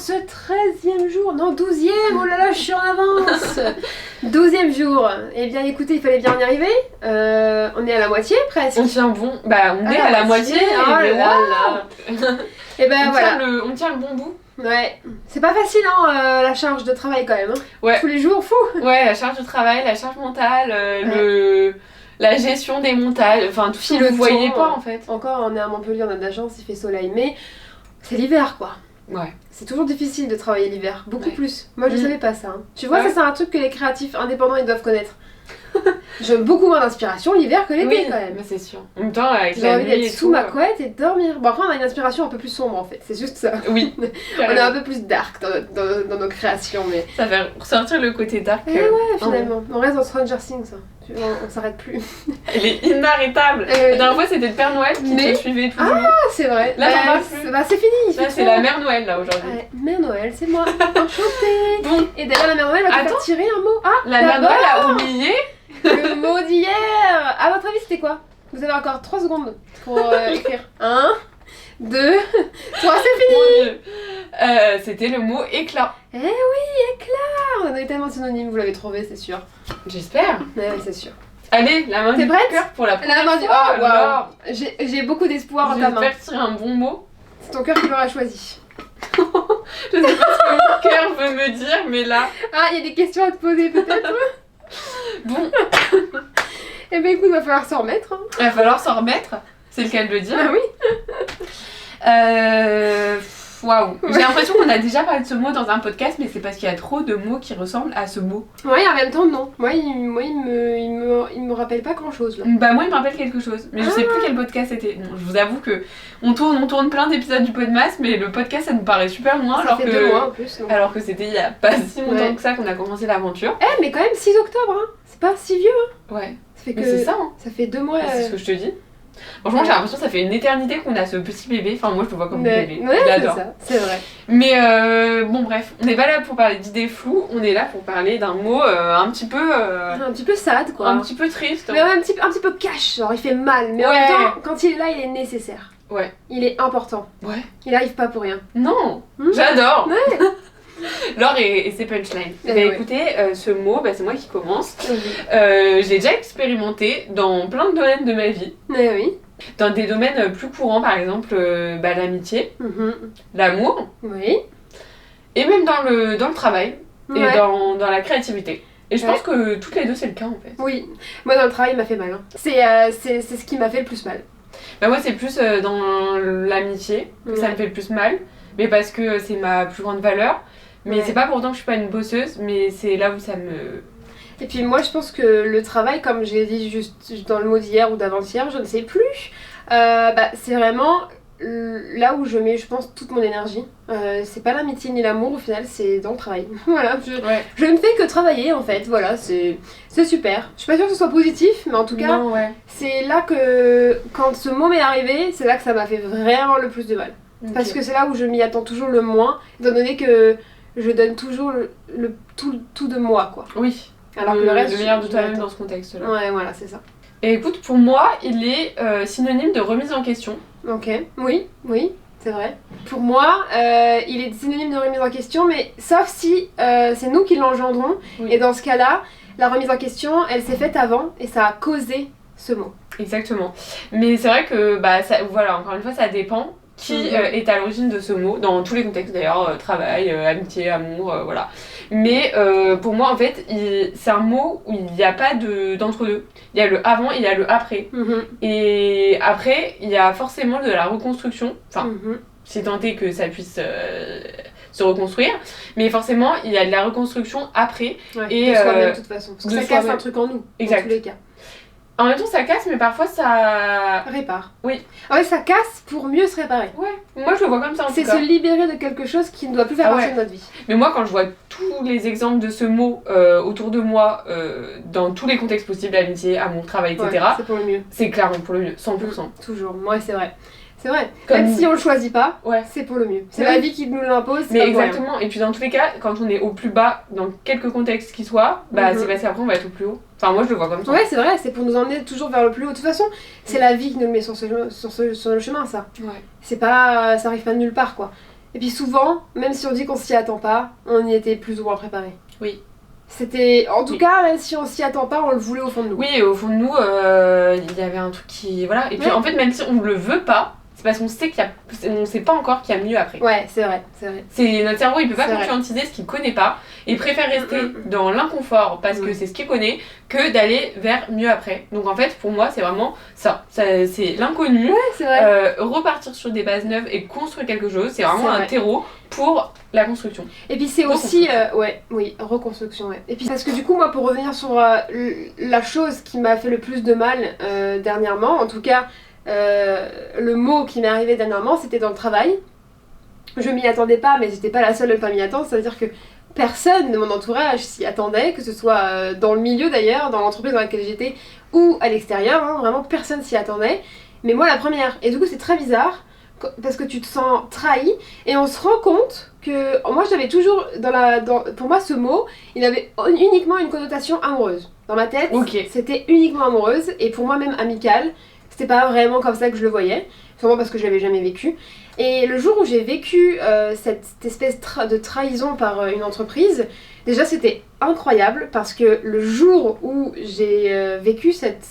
ce 13e jour, non 12e, oh là là, je suis en avance. 12e jour, eh bien écoutez, il fallait bien y arriver. On est à la moitié presque. On tient bon, bah on est à la moitié. Oh là là. Et ben voilà. On tient le bon bout. Ouais, c'est pas facile hein, la charge de travail quand même. Hein. Ouais. Tous les jours, fou. Ouais, la charge de travail, la charge mentale, la gestion des montages, enfin tout ce que vous voyez pas en fait. Encore, on est à Montpellier, on a de la chance, il fait soleil, mais c'est l'hiver quoi. Ouais. C'est toujours difficile de travailler l'hiver, beaucoup plus. Moi je savais pas ça. Hein. Tu vois, ça c'est un truc que les créatifs indépendants ils doivent connaître. J'ai beaucoup moins d'inspiration l'hiver que l'été quand même. Mais c'est sûr. En même temps, avec j'ai envie d'être sous ma couette et de dormir. Bon après on a une inspiration un peu plus sombre en fait, c'est juste ça. Oui. On est un peu plus dark dans nos créations mais... Ça fait ressortir le côté dark. Ouais finalement, on reste dans Stranger Things. Hein. On s'arrête plus. Elle est inarrêtable. La dernière fois c'était le Père Noël qui te suivait toujours. Ah c'est vrai. Là j'en parle plus. Bah c'est fini. Là c'est la Mère Noël là aujourd'hui. Ouais, Mère Noël, c'est moi. Enchantée. Bon. Et d'ailleurs la Mère Noël a faire tirer un mot. Ah la Mère Noël a oublié le mot d'hier. À votre avis c'était quoi? Vous avez encore 3 secondes pour écrire. 1, 2, 3, c'est fini. C'était le mot éclat. Eh oui, éclat. On a tellement de synonymes, vous l'avez trouvé, c'est sûr. J'espère. Ouais, c'est sûr. Allez, la main du cœur pour la première main fois. Oh waouh. J'ai beaucoup d'espoir en ta main. J'espère tirer un bon mot. C'est ton cœur qui l'aura choisi. Je sais pas ce que mon cœur veut me dire, mais là... Ah, il y a des questions à te poser peut-être. Bon. Eh ben écoute, va falloir s'en remettre. Hein. Il va falloir s'en remettre, c'est le cas de le dire. Ah oui. Waouh. J'ai l'impression qu'on a déjà parlé de ce mot dans un podcast, mais c'est parce qu'il y a trop de mots qui ressemblent à ce mot. Ouais, en même temps, non. Moi, il me rappelle pas grand-chose là. Bah moi, il me rappelle quelque chose, mais je sais plus quel podcast c'était. Bon, je vous avoue que on tourne plein d'épisodes du Podmas, mais le podcast, ça nous paraît super loin, ça fait 2 mois en plus. Donc. Alors que c'était il y a pas si longtemps que ça qu'on a commencé l'aventure. Eh, mais quand même 6 octobre, hein. C'est pas si vieux, hein. Ouais. Ça fait mais c'est ça, hein. Ça fait 2 mois. C'est ce que je te dis. Franchement, j'ai l'impression que ça fait une éternité qu'on a ce petit bébé. Enfin, moi, je le vois comme un bébé. Ouais, j'adore. C'est vrai. Mais bon, bref, on n'est pas là pour parler d'idées floues. On est là pour parler d'un mot un petit peu sad, quoi. Un petit peu triste. Mais un petit peu cash, genre il fait mal. Mais en même temps, quand il est là, il est nécessaire. Ouais. Il est important. Ouais. Il arrive pas pour rien. Non. J'adore. Ouais. Laure et ses punchlines. Écoutez, ce mot, c'est moi qui commence. J'ai déjà expérimenté dans plein de domaines de ma vie. Oui. Dans des domaines plus courants, par exemple l'amitié, l'amour. Oui. Et même dans le travail et dans la créativité. Et je pense que toutes les deux c'est le cas en fait. Oui. Moi dans le travail il m'a fait mal. Hein. C'est ce qui m'a fait le plus mal. Bah moi c'est plus dans l'amitié que ça me fait le plus mal. Mais parce que c'est ma plus grande valeur. Mais c'est pas pour autant que je suis pas une bosseuse, mais c'est là où ça me... Et puis moi je pense que le travail, comme j'ai dit juste dans le mot d'hier ou d'avant-hier, je ne sais plus, c'est vraiment là où je mets, je pense, toute mon énergie. C'est pas l'amitié ni l'amour au final, c'est dans le travail. Voilà, je ne fais que travailler en fait, voilà, c'est super. Je suis pas sûre que ce soit positif, mais en tout cas, c'est là que, quand ce mot m'est arrivé, c'est là que ça m'a fait vraiment le plus de mal. Okay. Parce que c'est là où je m'y attends toujours le moins, étant donné que je donne toujours le tout de moi, quoi. Oui. Alors que le reste, le meilleur de toi-même dans ce contexte-là. Ouais, voilà, c'est ça. Et écoute, pour moi, il est synonyme de remise en question. Ok, oui, c'est vrai. Pour moi, il est synonyme de remise en question, mais sauf si c'est nous qui l'engendrons. Oui. Et dans ce cas-là, la remise en question, elle s'est faite avant et ça a causé ce mot. Exactement. Mais c'est vrai que, voilà, encore une fois, ça dépend. Qui est à l'origine de ce mot, dans tous les contextes d'ailleurs, travail, amitié, amour, voilà. Mais pour moi en fait, c'est un mot où il n'y a pas d'entre-deux. Il y a le avant et il y a le après. Et après, il y a forcément de la reconstruction, enfin, si tant est que ça puisse se reconstruire, mais forcément il y a de la reconstruction après. Et de soi-même de toute façon, parce que ça casse un truc en nous, dans tous les cas. En même temps, ça casse, mais parfois ça... répare. Oui. Ouais, ça casse pour mieux se réparer. Ouais, moi je le vois comme ça en tout cas. C'est se libérer de quelque chose qui ne doit plus faire partie de notre vie. Mais moi, quand je vois tous les exemples de ce mot autour de moi, dans tous les contextes possibles, amitié, amour, travail, etc. C'est pour le mieux. C'est clairement pour le mieux, 100%. Toujours, ouais, c'est vrai. C'est vrai, même si on le choisit pas, c'est pour le mieux. C'est la vie qui nous l'impose. Mais exactement, et puis dans tous les cas, quand on est au plus bas, dans quelque contexte qui soit, c'est parce qu'après on va être au plus haut. Enfin moi je le vois comme ça. Ouais c'est vrai, c'est pour nous emmener toujours vers le plus haut. De toute façon, c'est la vie qui nous le met sur le chemin ça. Ouais. C'est pas, ça arrive pas de nulle part quoi. Et puis souvent, même si on dit qu'on s'y attend pas, on y était plus ou moins préparé. Oui. C'était, en tout cas, même si on s'y attend pas, on le voulait au fond de nous. Oui, au fond de nous, il y avait un truc qui... Voilà. Et puis en fait, même si on ne le veut pas, c'est parce qu'on sait on sait pas encore qu'il y a mieux après. Ouais, c'est vrai, c'est vrai. C'est notre cerveau, il peut pas conscientiser ce qu'il connaît pas. Et il préfère rester dans l'inconfort parce que c'est ce qu'il connaît que d'aller vers mieux après. Donc en fait, pour moi, c'est vraiment ça. C'est l'inconnu. Ouais, c'est vrai. Repartir sur des bases neuves et construire quelque chose, c'est vraiment un terreau pour la construction. Et puis c'est aussi, reconstruction, ouais. Et puis parce que du coup, moi, pour revenir sur la chose qui m'a fait le plus de mal dernièrement, en tout cas, le mot qui m'est arrivé dernièrement, c'était dans le travail. Je m'y attendais pas, mais j'étais pas la seule à ne pas m'y attendre, c'est-à-dire que personne de mon entourage s'y attendait, que ce soit dans le milieu d'ailleurs, dans l'entreprise dans laquelle j'étais, ou à l'extérieur, hein, vraiment personne s'y attendait, mais moi la première. Et du coup c'est très bizarre, parce que tu te sens trahi, et on se rend compte que, moi j'avais toujours, pour moi ce mot, il avait uniquement une connotation amoureuse. Dans ma tête, c'était uniquement amoureuse, et pour moi même amicale, c'était pas vraiment comme ça que je le voyais, sûrement parce que je l'avais jamais vécu. Et le jour où j'ai vécu cette espèce de trahison par une entreprise, déjà c'était incroyable parce que le jour où j'ai vécu cette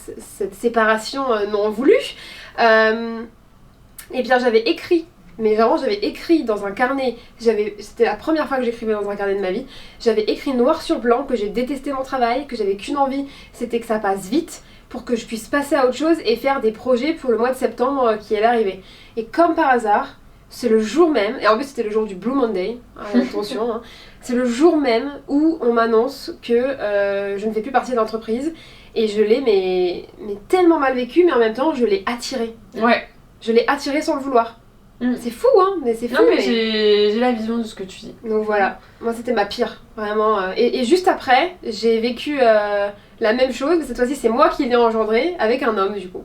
séparation non voulue, eh bien j'avais écrit, mais vraiment j'avais écrit dans un carnet, c'était la première fois que j'écrivais dans un carnet de ma vie, j'avais écrit noir sur blanc que j'ai détesté mon travail, que j'avais qu'une envie, c'était que ça passe vite, pour que je puisse passer à autre chose et faire des projets pour le mois de septembre qui allait arriver. Et comme par hasard, c'est le jour même, et en plus c'était le jour du Blue Monday, attention, hein, c'est le jour même où on m'annonce que je ne fais plus partie de l'entreprise, et je l'ai mais tellement mal vécu, mais en même temps je l'ai attiré. Ouais. Je l'ai attiré sans le vouloir. C'est fou, hein, mais c'est fou. Non, mais j'ai la vision de ce que tu dis. Donc voilà, moi c'était ma pire, vraiment. Et juste après, j'ai vécu la même chose, mais cette fois-ci c'est moi qui l'ai engendré avec un homme du coup.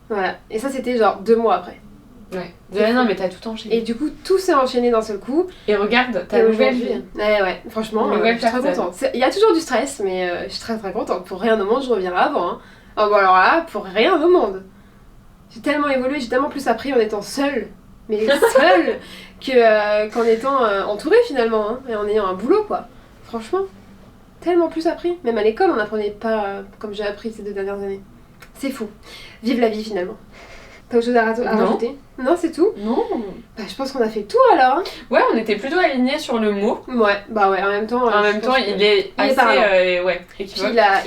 Voilà, et ça c'était genre 2 mois après. Ouais, non mais t'as tout enchaîné. Et du coup tout s'est enchaîné d'un seul coup. Et regarde, ta nouvelle vie. Ouais, franchement, je suis très contente. Il y a toujours du stress, mais je suis très très contente. Pour rien au monde, je reviendrai avant. Hein. Oh, bon alors là, pour rien au monde. J'ai tellement évolué, j'ai tellement plus appris en étant seule. Mais seule qu'en étant entourée finalement, hein, et en ayant un boulot quoi. Franchement, tellement plus appris. Même à l'école on n'apprenait pas comme j'ai appris ces 2 dernières années. C'est fou. Vive la vie finalement. T'as autre chose à rajouter? Non, c'est tout? Non. Bah je pense qu'on a fait le tour alors. Hein. Ouais, on était plutôt alignés sur le mot. Ouais, bah ouais, en même temps. Il est assez équivoque. Puis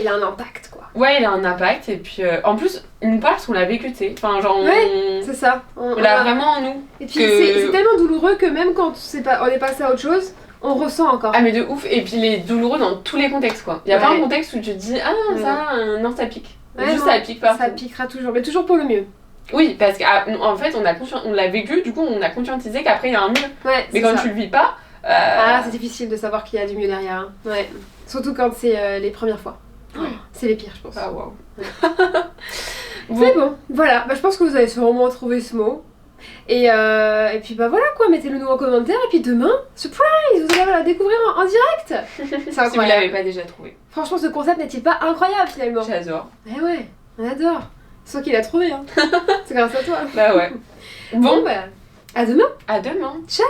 il a un impact quoi. Ouais, il a un impact et puis en plus, il nous parle parce qu'on l'a vécu, tu sais. Enfin, genre, ouais, c'est ça. On l'a vraiment en nous. Et puis c'est tellement douloureux que même quand on est passé à autre chose, on ressent encore. Ah, mais de ouf. Et puis, il est douloureux dans tous les contextes quoi. Il y a pas un contexte où tu te dis, non, ça pique. Juste ça pique partout. Ça piquera toujours, mais toujours pour le mieux. Oui, parce qu'en fait, on l'a vécu, du coup, on a conscientisé qu'après, il y a un mieux. Ouais, mais quand tu le vis pas... c'est difficile de savoir qu'il y a du mieux derrière. Hein. Ouais. Surtout quand c'est les premières fois. Ouais. C'est les pires, je pense. Ah, waouh. C'est bon, voilà. Bah, je pense que vous avez sûrement trouvé ce mot. Et puis bah voilà quoi, mettez-le nous en commentaire. Et puis demain, surprise, vous allez la découvrir en direct. C'est incroyable. Si vous l'avez pas déjà trouvé. Franchement, ce concept n'est-il pas incroyable finalement? J'adore. Eh ouais, on adore. C'est toi qui l'as trouvé, hein. C'est grâce à toi. Bah ouais. Bon bah, à demain. À demain. Ciao.